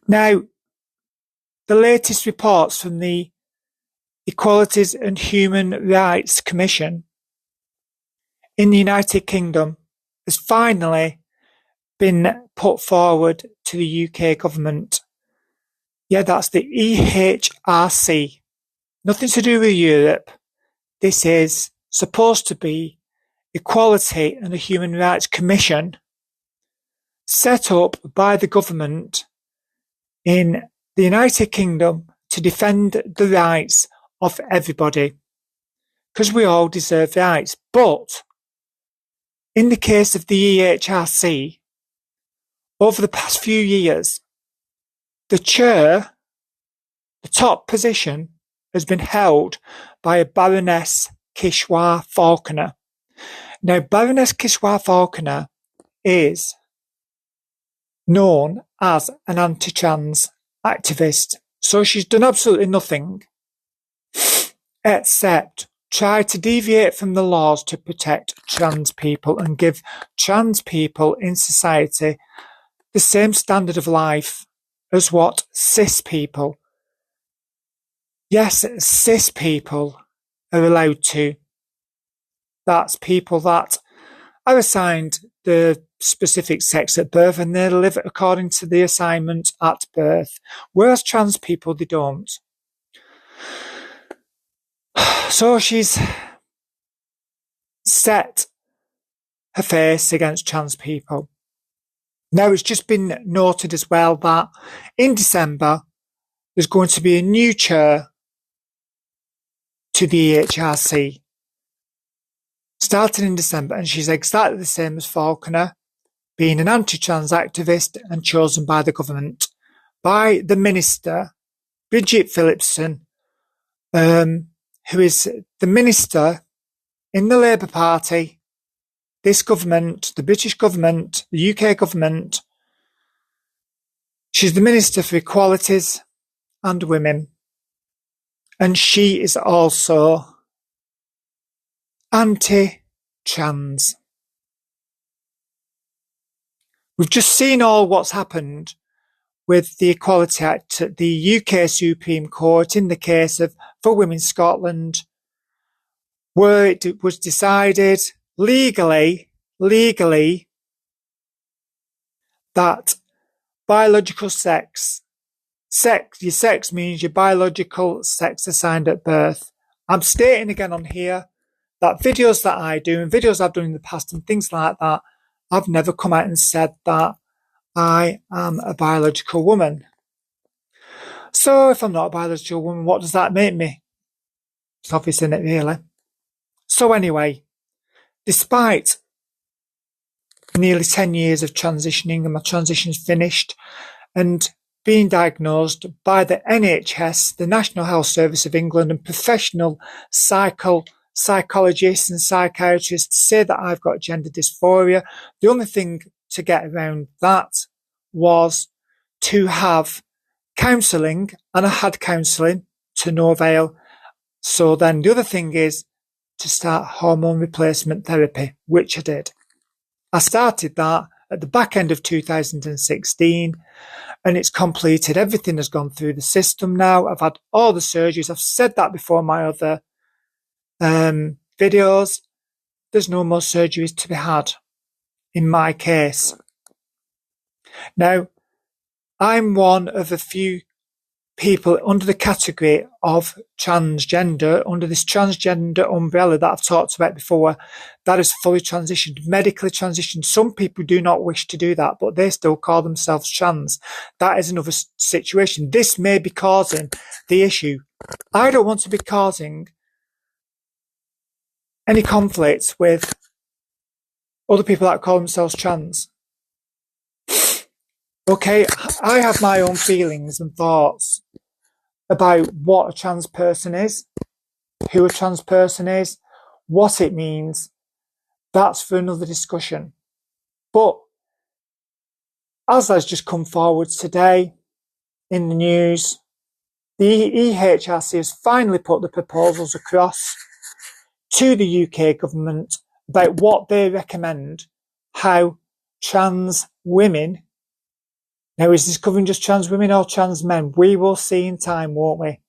Now, the latest reports from the Equalities and Human Rights Commission in the United Kingdom has finally been put forward to the UK government. Yeah, that's the EHRC. Nothing to do with Europe. This is supposed to be Equality and the Human Rights Commission set up by the government in the United Kingdom to defend the rights of everybody, because we all deserve rights. But in the case of the EHRC, over the past few years, the chair, the top position, has been held by a Baroness Kishwar Falconer. Now, Baroness Kishwar Falconer is known as an anti-trans activist. So she's done absolutely nothing except try to deviate from the laws to protect trans people and give trans people in society the same standard of life as what cis people, yes, cis people are allowed to. That's people that are assigned the specific sex at birth and they live according to the assignment at birth, whereas trans people, they don't. So she's set her face against trans people. Now, it's just been noted as well that in December, there's going to be a new chair to the EHRC, starting in December, and she's exactly the same as Falconer, being an anti-trans activist and chosen by the government, by the minister, Bridget Phillipson, who is the minister in the Labour Party. This government, the British government, the UK government, she's the Minister for Equalities and Women. And she is also anti-trans. We've just seen all what's happened with the Equality Act at the UK Supreme Court in the case of For Women Scotland, where it was decided legally, that biological sex, your sex means your biological sex assigned at birth. I'm stating again on here that videos that I do and videos I've done in the past and things like that, I've never come out and said that I am a biological woman. So if I'm not a biological woman, what does that make me? It's obvious, isn't it, really? So anyway, despite nearly 10 years of transitioning, and my transition's finished, and being diagnosed by the NHS, the National Health Service of England, and professional psychologists and psychiatrists say that I've got gender dysphoria. The only thing to get around that was to have counselling, and I had counselling to no avail. So then the other thing is to start hormone replacement therapy, which I did. I started that at the back end of 2016 and it's completed. Everything has gone through the system now. I've had all the surgeries. I've said that before in my other videos. There's no more surgeries to be had in my case. Now, I'm one of a few people under the category of transgender, under this transgender umbrella that I've talked about before, that is fully transitioned, medically transitioned. Some people do not wish to do that, but they still call themselves trans. That is another situation. This may be causing the issue. I don't want to be causing any conflicts with other people that call themselves trans. Okay, I have my own feelings and thoughts about what a trans person is, who a trans person is, what it means. That's for another discussion. But as has just come forward today in the news, the EHRC has finally put the proposals across to the UK government about what they recommend how trans women Now, is this covering just trans women or trans men? We will see in time, won't we?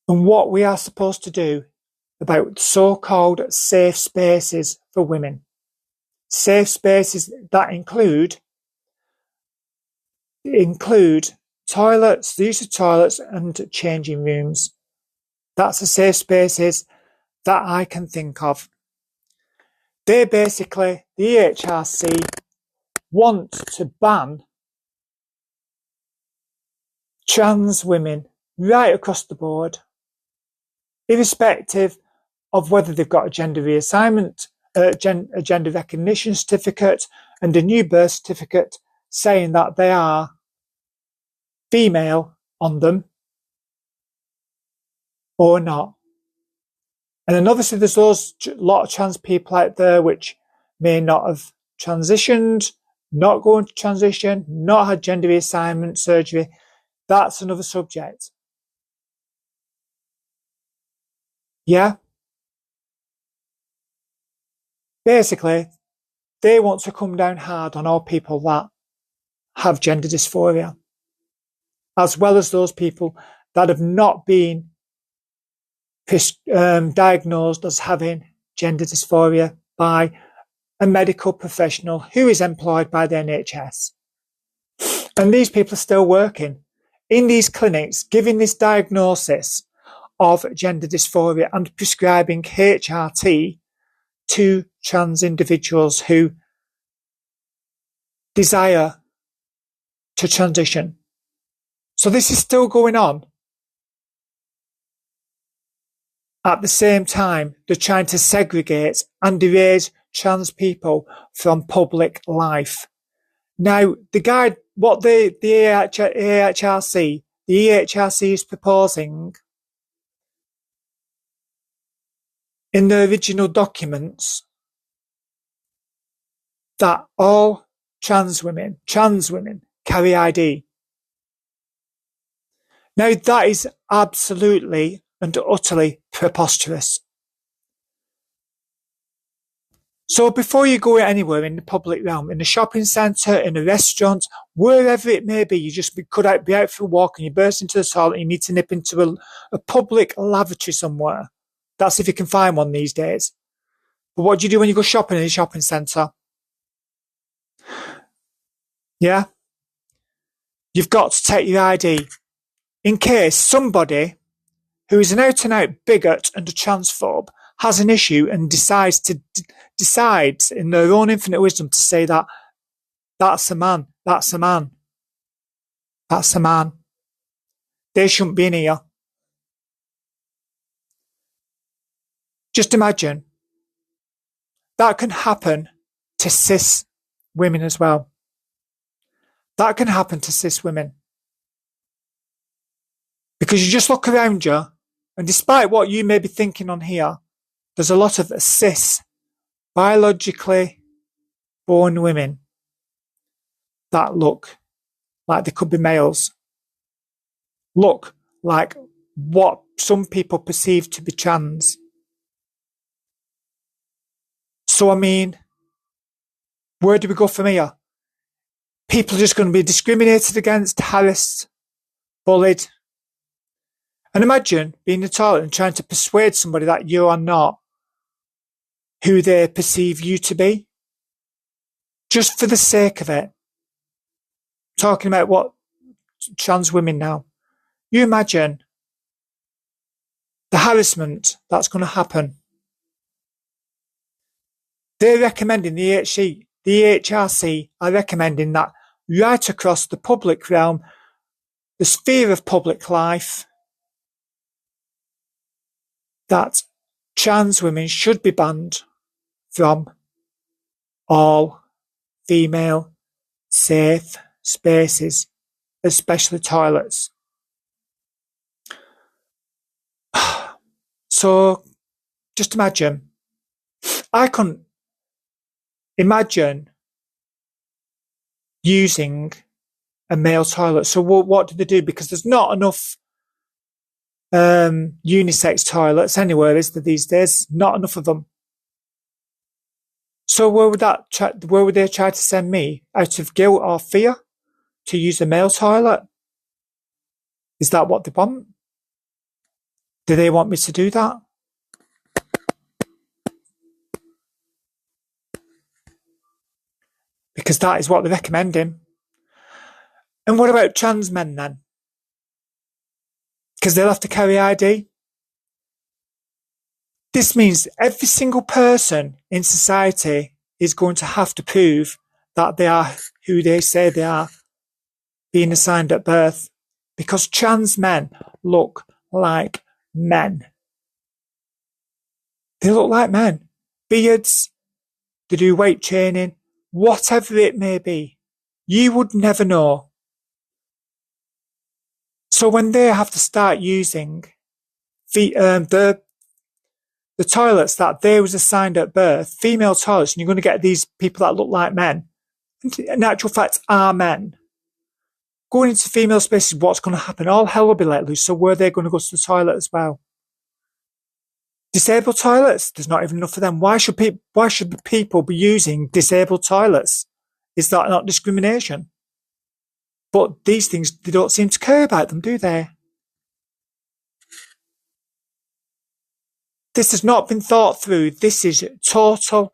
And what we are supposed to do about so-called safe spaces for women. Safe spaces that include toilets, the use of toilets and changing rooms. That's the safe spaces that I can think of. They basically, the EHRC, want to ban trans women right across the board, irrespective of whether they've got a gender reassignment, a gender recognition certificate and a new birth certificate saying that they are female on them or not. And then obviously there's those lot of trans people out there which may not have transitioned, not going to transition, not had gender reassignment surgery. That's another subject. Yeah. Basically, they want to come down hard on all people that have gender dysphoria, as well as those people that have not been diagnosed as having gender dysphoria by a medical professional who is employed by the NHS. And these people are still working in these clinics, giving this diagnosis of gender dysphoria and prescribing HRT to trans individuals who desire to transition. So this is still going on. At the same time, they're trying to segregate and erase trans people from public life. Now, what the EHRC is proposing in the original documents that all trans women carry ID. Now, that is absolutely and utterly preposterous. So before you go anywhere in the public realm, in a shopping centre, in a restaurant, wherever it may be, you just could be out for a walk and you burst into the toilet and you need to nip into a public lavatory somewhere. That's if you can find one these days. But what do you do when you go shopping in a shopping centre? Yeah? You've got to take your ID in case somebody who is an out-and-out bigot and a transphobe has an issue and decides in their own infinite wisdom to say that that's a man. They shouldn't be in here. Just imagine that can happen to cis women as well. That can happen to cis women. Because you just look around you, and despite what you may be thinking on here, there's a lot of cis, biologically born women that look like they could be males. Look like what some people perceive to be trans. So, I mean, where do we go from here? People are just going to be discriminated against, harassed, bullied. And imagine being in the toilet and trying to persuade somebody that you are not who they perceive you to be, just for the sake of it. Talking about what trans women now. You imagine the harassment that's going to happen. They're recommending, the EHRC are recommending that right across the public realm, the sphere of public life, that trans women should be banned from all female safe spaces, especially toilets. So just imagine, I couldn't imagine using a male toilet. So what do they do? Because there's not enough unisex toilets anywhere, is there, these days? Not enough of them. So where would they try to send me? Out of guilt or fear? to use a male toilet? Is that what they want? Do they want me to do that? Because that is what they're recommending. And what about trans men then? Because they'll have to carry ID. This means every single person in society is going to have to prove that they are who they say they are, being assigned at birth. Because trans men look like men. They look like men. Beards, they do weight training, whatever it may be. You would never know. So when they have to start using the toilets that they was assigned at birth, female toilets, and you're going to get these people that look like men, and in actual fact are men, going into female spaces, what's going to happen? All hell will be let loose. So where they're going to go to the toilet as well? Disabled toilets, there's not even enough of them. Why should people be using disabled toilets? Is that not discrimination? But these things, they don't seem to care about them, do they? This has not been thought through. This is total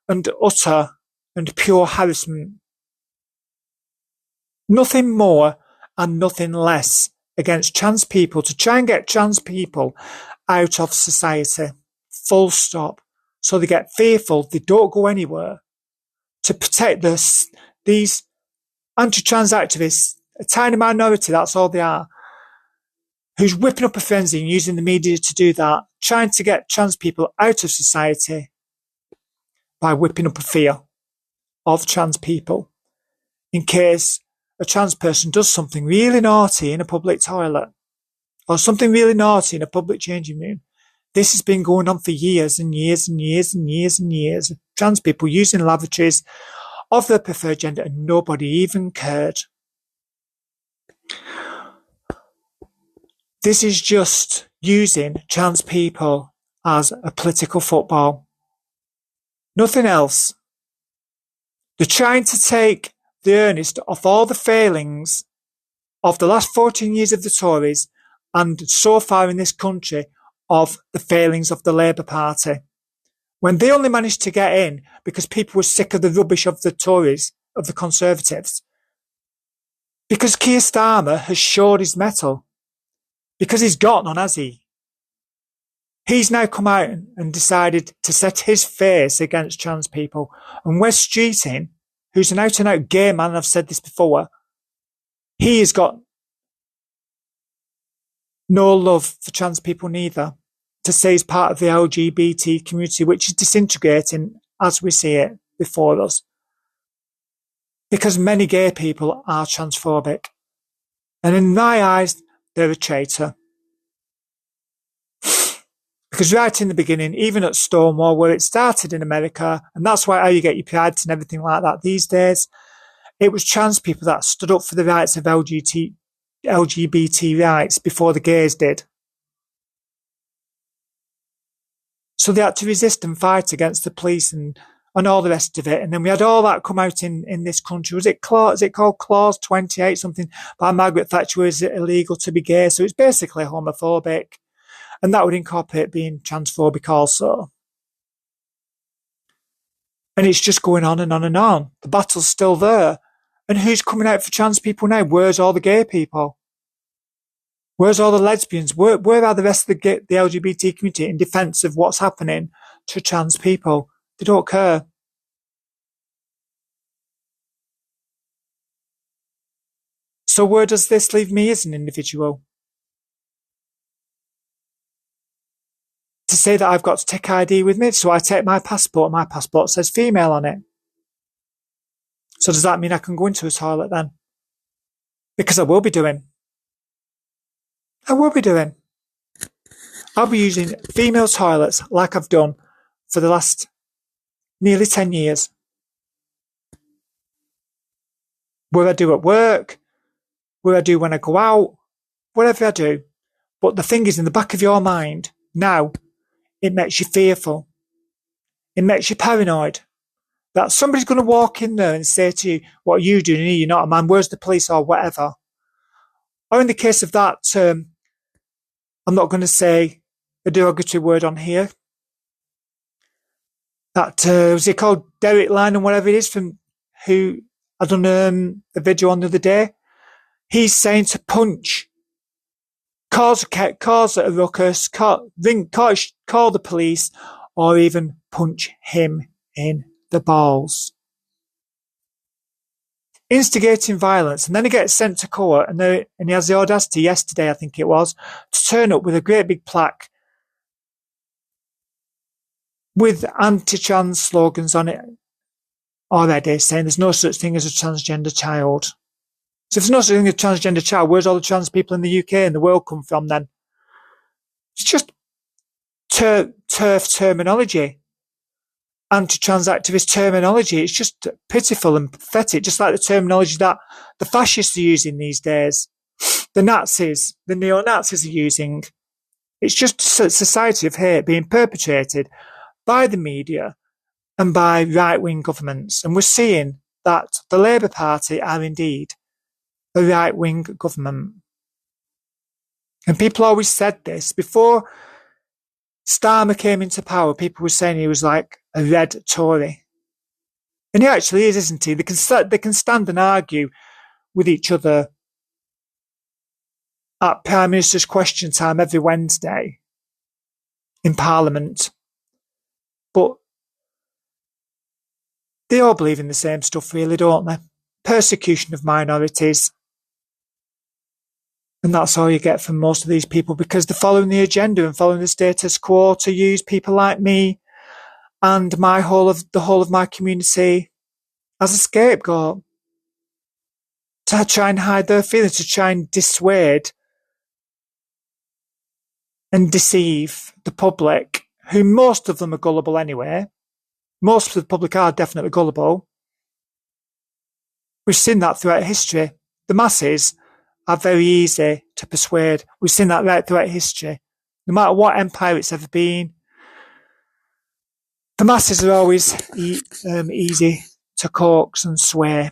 and utter and pure harassment. Nothing more and nothing less against trans people, to try and get trans people out of society. Full stop. So they get fearful, they don't go anywhere, to protect these anti-trans activists, a tiny minority, that's all they are, who's whipping up a frenzy and using the media to do that, trying to get trans people out of society by whipping up a fear of trans people in case a trans person does something really naughty in a public toilet or something really naughty in a public changing room. This has been going on for years and years and years and years and years. Trans people using lavatories of their preferred gender and nobody even cared. This is just using trans people as a political football. Nothing else. They're trying to take the earnest of all the failings of the last 14 years of the Tories and so far in this country of the failings of the Labour Party. When they only managed to get in because people were sick of the rubbish of the Tories, of the Conservatives. Because Keir Starmer has showed his mettle. Because he's got none, has he? He's now come out and decided to set his face against trans people. And Wes Streeting, who's an out-and-out gay man, and I've said this before, he has got no love for trans people neither, to say he's part of the LGBT community, which is disintegrating as we see it before us. Because many gay people are transphobic. And in my eyes, they're a traitor. Because right in the beginning, even at Stonewall, where it started in America, and that's why how you get your prides and everything like that these days, it was trans people that stood up for the rights of LGBT rights before the gays did. So they had to resist and fight against the police and all the rest of it. And then we had all that come out in this country. Is it called Clause 28 something by Margaret Thatcher? Is it illegal to be gay? So it's basically homophobic. And that would incorporate being transphobic also. And it's just going on and on and on. The battle's still there. And who's coming out for trans people now? Where's all the gay people? Where's all the lesbians? Where are the rest of the LGBT community in defence of what's happening to trans people? They don't care. So where does this leave me as an individual? To say that I've got to take ID with me, so I take my passport, and my passport says female on it. So does that mean I can go into a toilet then? Because I will be doing. I'll be using female toilets like I've done for the last nearly 10 years. Where I do at work, where I do when I go out, whatever I do. But the thing is, in the back of your mind, now, it makes you fearful. It makes you paranoid. that somebody's going to walk in there and say to you, what are you doing here? You're not a man. Where's the police or whatever? Or in the case of that, I'm not going to say a derogatory word on here. That, was it called Derek Line and whatever it is from who I done a video on the other day. He's saying to punch, cause a ruckus, call the police, or even punch him in the balls. Instigating violence, and then he gets sent to court, and he has the audacity yesterday, I think it was, to turn up with a great big plaque with anti-trans slogans on it already, saying there's no such thing as a transgender child. So if there's no such thing as a transgender child, where's all the trans people in the UK and the world come from then? It's just turf terminology, anti-trans activist terminology. It's just pitiful and pathetic, just like the terminology that the fascists are using these days, the Nazis, the neo-Nazis are using. It's just a society of hate being perpetrated by the media and by right-wing governments. And we're seeing that the Labour Party are indeed a right-wing government. And people always said this. Before Starmer came into power, people were saying he was like a red Tory. And he actually is, isn't he? They can stand and argue with each other at Prime Minister's Question Time every Wednesday in Parliament. But they all believe in the same stuff, really, don't they? Persecution of minorities. And that's all you get from most of these people, because they're following the agenda and following the status quo to use people like me and the whole of my community as a scapegoat, to try and hide their feelings, to try and dissuade and deceive the public, who most of them are gullible anyway. Most of the public are definitely gullible. We've seen that throughout history. The masses are very easy to persuade. We've seen that right throughout history. No matter what empire it's ever been, the masses are always easy to coax and sway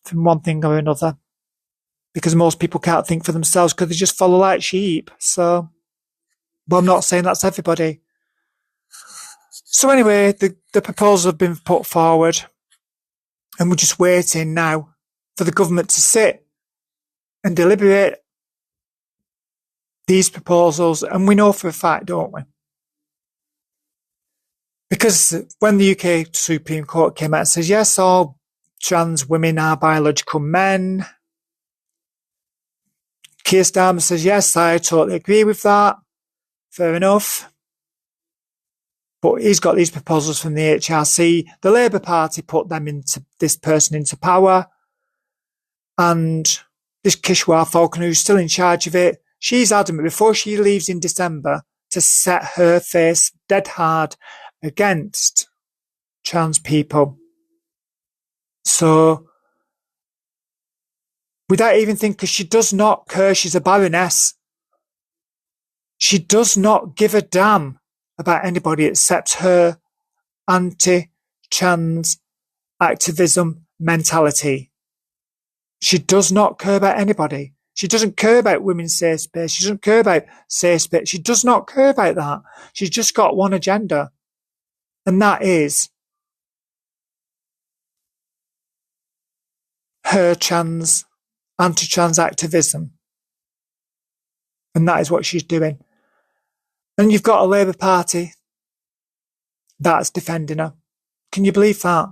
from one thing or another, because most people can't think for themselves because they just follow like sheep. So, but I'm not saying that's everybody. So anyway, the proposals have been put forward, and we're just waiting now for the government to sit and deliberate these proposals. And we know for a fact, don't we? Because when the UK Supreme Court came out and says, yes, all trans women are biological men, Keir Starmer says, yes, I totally agree with that. Fair enough. But he's got these proposals from the HRC. The Labour Party put this person into power. And this Kishwar Falcon, who's still in charge of it, she's adamant before she leaves in December to set her face dead hard against trans people. So, without even thinking, because she does not care, she's a baroness. She does not give a damn about anybody except her anti-trans activism mentality. She does not care about anybody. She doesn't care about women's safe space. She doesn't care about safe space. She does not care about that. She's just got one agenda, and that is her anti-trans activism. And that is what she's doing. And you've got a Labour Party that's defending her. Can you believe that?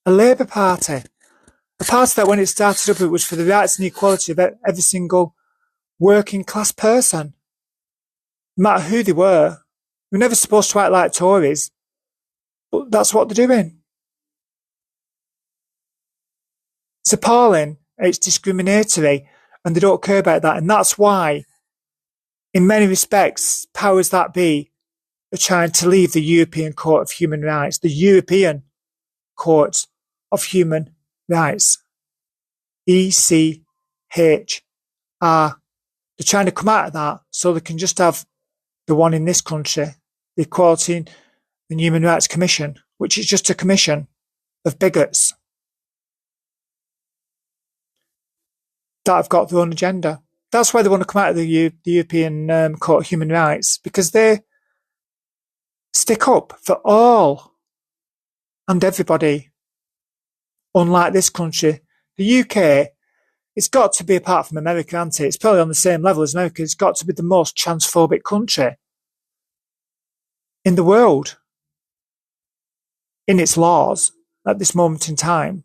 A Labour Party. A party that when it started up, it was for the rights and equality of every single working class person. No matter who they were. We're never supposed to act like Tories. But that's what they're doing. It's appalling. It's discriminatory. And they don't care about that. And that's why, in many respects, powers that be are trying to leave the European Court of Human Rights, the European Court of Human Rights, ECHR. They're trying to come out of that so they can just have the one in this country, the Equality and Human Rights Commission, which is just a commission. of bigots that have got their own agenda. That's why they want to come out of the European Court of Human Rights, because they stick up for all and everybody. Unlike this country, the UK, it's got to be, apart from America, hasn't it? It's probably on the same level as America. It's got to be the most transphobic country in the world in its laws at this moment in time.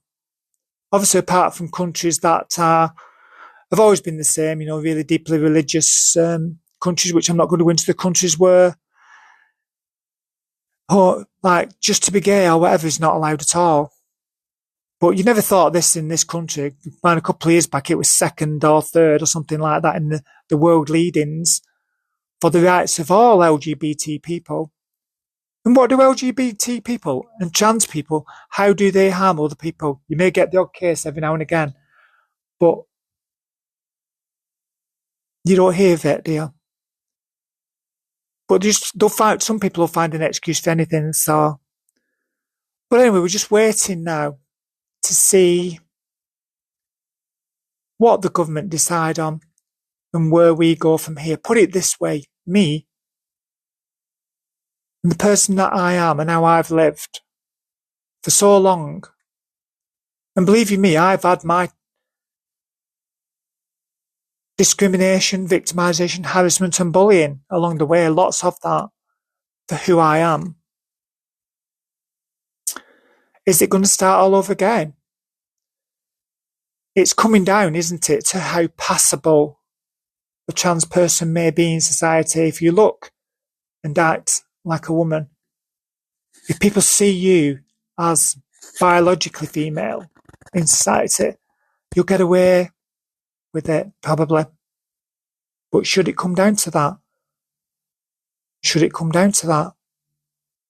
Obviously, apart from countries that have always been the same, really deeply religious countries, which I'm not going to go into the countries where, like, just to be gay or whatever is not allowed at all. But you never thought this in this country. A couple of years back, it was second or third or something like that in the world lead-ins for the rights of all LGBT people. And what do LGBT people and trans people, how do they harm other people? You may get the odd case every now and again, but you don't hear of it, do you? But some people will find an excuse for anything. So, but anyway, we're just waiting now to see what the government decide on and where we go from here. Put it this way, me, and the person that I am and how I've lived for so long, and believe you me, I've had my discrimination, victimisation, harassment and bullying along the way, lots of that, for who I am. Is it going to start all over again? It's coming down, isn't it, to how passable a trans person may be in society. If you look and act like a woman, if people see you as biologically female in society, you'll get away with it, probably. But should it come down to that? Should it come down to that?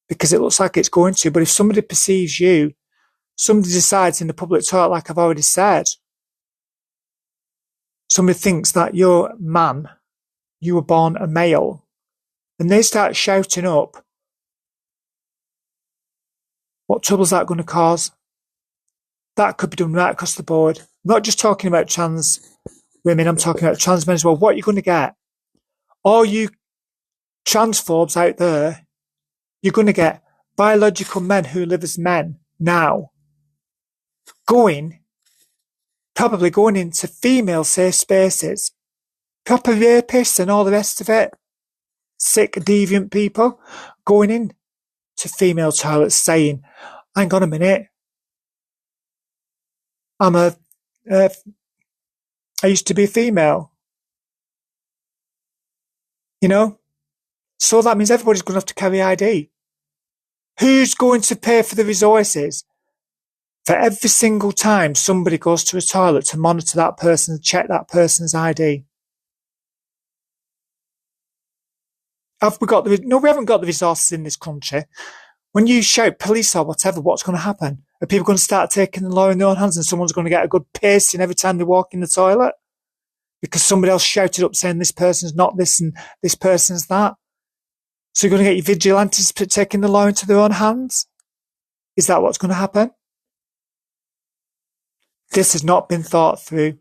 Because it looks like it's going to. But if somebody perceives you, somebody decides in the public toilet, like I've already said, somebody thinks that you're a man, you were born a male, and they start shouting up, what trouble is that going to cause? That could be done right across the board. I'm not just talking about trans women, I'm talking about trans men as well. What are you going to get? All you transphobes out there, you're going to get biological men who live as men now probably going into female safe spaces, proper rapists and all the rest of it, sick, deviant people going in to female toilets saying, hang on a minute, I used to be a female. So that means everybody's going to have to carry ID. Who's going to pay for the resources for every single time somebody goes to a toilet to monitor that person and check that person's ID? No, we haven't got the resources in this country. When you shout police or whatever, what's going to happen? Are people going to start taking the law in their own hands and someone's going to get a good pasting every time they walk in the toilet? Because somebody else shouted up saying this person's not this and this person's that. So you're going to get your vigilantes taking the law into their own hands? Is that what's going to happen? This has not been thought through.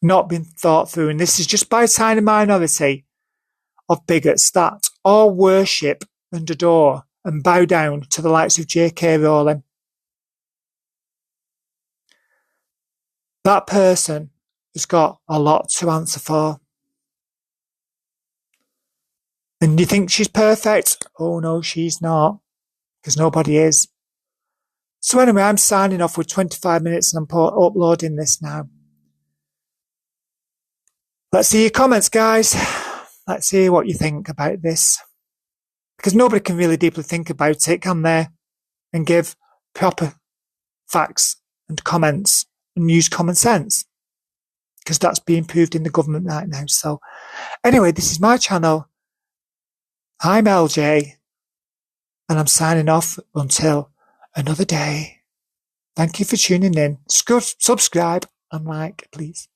Not been thought through. And this is just by a tiny minority of bigots that all worship and adore and bow down to the likes of J.K. Rowling. That person has got a lot to answer for. And you think she's perfect? Oh no, she's not. Because nobody is. So anyway, I'm signing off with 25 minutes and I'm uploading this now. Let's see your comments, guys. Let's see what you think about this. Because nobody can really deeply think about it, can they? And give proper facts and comments and use common sense. Because that's being proved in the government right now. So anyway, this is my channel. I'm LJ. And I'm signing off until another day. Thank you for tuning in. Subscribe and like, please.